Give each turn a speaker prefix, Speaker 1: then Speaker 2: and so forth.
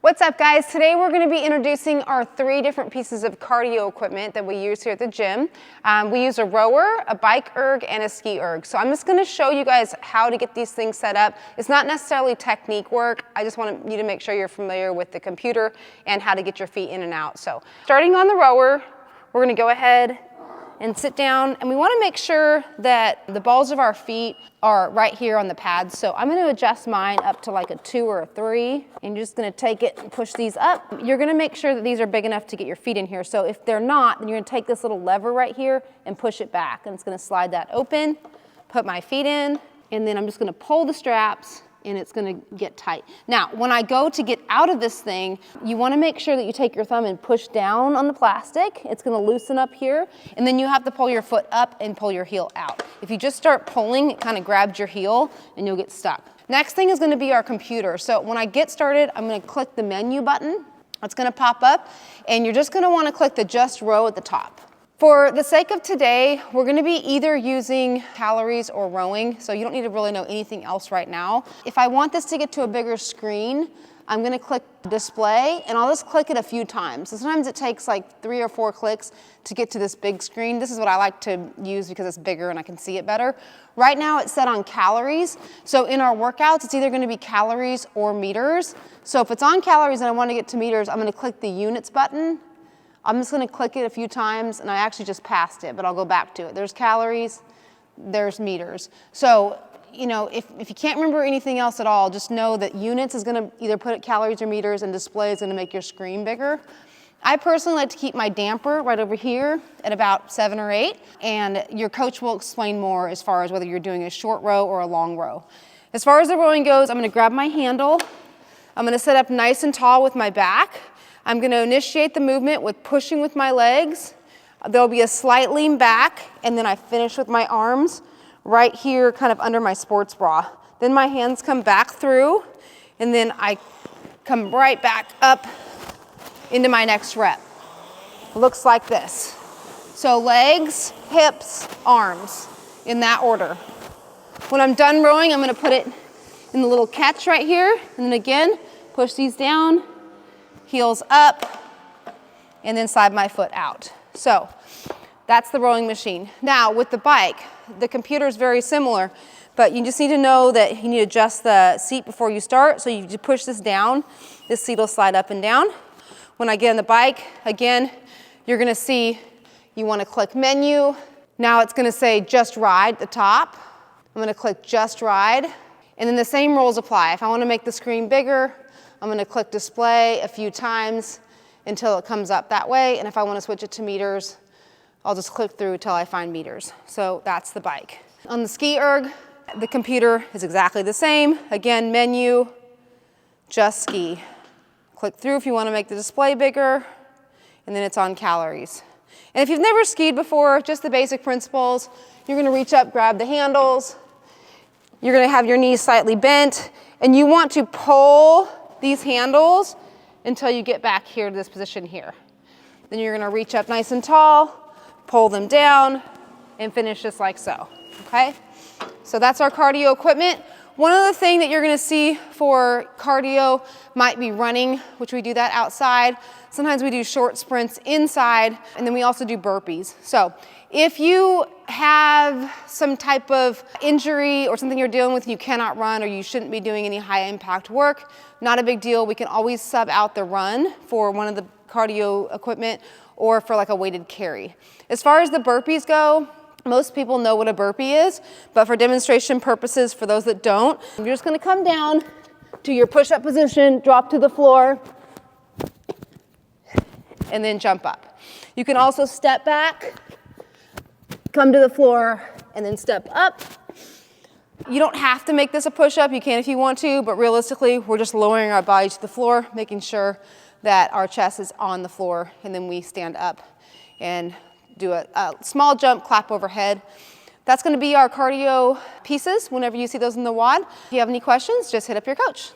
Speaker 1: What's up, guys? Today we're going to be introducing our 3 different pieces of cardio equipment that we use here at the gym. We use a rower, a bike erg, and a ski erg. So I'm just going to show you guys how to get these things set up. It's not necessarily technique work. I just want you to make sure you're familiar with the computer and how to get your feet in and out. So starting on the rower, we're going to go ahead and sit down, and we want to make sure that the balls of our feet are right here on the pads. So I'm going to adjust mine up to like a 2 or a 3, and you're just going to take it and push these up. You're going to make sure that these are big enough to get your feet in here. So if they're not, then you're going to take this little lever right here and push it back, and it's going to slide that open, put my feet in, and then I'm just going to pull the straps, and it's going to get tight. Now, when I go to get out of this thing, you want to make sure that you take your thumb and push down on the plastic. It's going to loosen up here, and then you have to pull your foot up and pull your heel out. If you just start pulling, it kind of grabs your heel and you'll get stuck. Next thing is going to be our computer. So when I get started, I'm going to click the menu button. It's going to pop up, and you're just going to want to click the just row at the top. For the sake of today, we're going to be either using calories or rowing, so you don't need to really know anything else right now. If I want this to get to a bigger screen, I'm going to click display, and I'll just click it a few times. So sometimes it takes like 3 or 4 clicks to get to this big screen. This is what I like to use because it's bigger and I can see it better. Right now it's set on calories, so in our workouts it's either going to be calories or meters. So if it's on calories and I want to get to meters, I'm going to click the units button. I'm just going to click it a few times, and I actually just passed it, but I'll go back to it. There's calories, there's meters. So, you know, if you can't remember anything else at all, just know that units is going to either put it calories or meters, and display is going to make your screen bigger. I personally like to keep my damper right over here at about 7 or 8, and your coach will explain more as far as whether you're doing a short row or a long row. As far as the rowing goes, I'm going to grab my handle. I'm going to set up nice and tall with my back. I'm going to initiate the movement with pushing with my legs. There'll be a slight lean back, and then I finish with my arms right here kind of under my sports bra. Then my hands come back through, and then I come right back up into my next rep. Looks like this. So legs, hips, arms, in that order. When I'm done rowing, I'm going to put it in the little catch right here, and then again, push these down, heels up, and then slide my foot out. So that's the rowing machine. Now with the bike, the computer is very similar, but you just need to know that you need to adjust the seat before you start. So you push this down, this seat will slide up and down. When I get on the bike, again, you're gonna see you wanna click menu. Now it's gonna say just ride at the top. I'm gonna click just ride, and then the same rules apply. If I wanna make the screen bigger, I'm going to click display a few times until it comes up that way, and if I want to switch it to meters, I'll just click through until I find meters. So that's the bike. On the ski erg, the computer is exactly the same. Again, menu, just ski. Click through if you want to make the display bigger, and then it's on calories. And if you've never skied before, just the basic principles, you're going to reach up, grab the handles, you're going to have your knees slightly bent, and you want to pull these handles until you get back here to this position here. Then you're gonna reach up nice and tall, pull them down, and finish just like so, okay? So that's our cardio equipment. One other thing that you're gonna see for cardio might be running, which we do that outside. Sometimes we do short sprints inside, and then we also do burpees. So if you have some type of injury or something you're dealing with and you cannot run, or you shouldn't be doing any high impact work, not a big deal. We can always sub out the run for one of the cardio equipment or for like a weighted carry. As far as the burpees go, most people know what a burpee is, but for demonstration purposes, for those that don't, you're just gonna come down to your push-up position, drop to the floor, and then jump up. You can also step back, come to the floor, and then step up. You don't have to make this a push-up. You can if you want to, but realistically, we're just lowering our body to the floor, making sure that our chest is on the floor, and then we stand up and do a small jump, clap overhead. That's going to be our cardio pieces whenever you see those in the WOD. If you have any questions, just hit up your coach.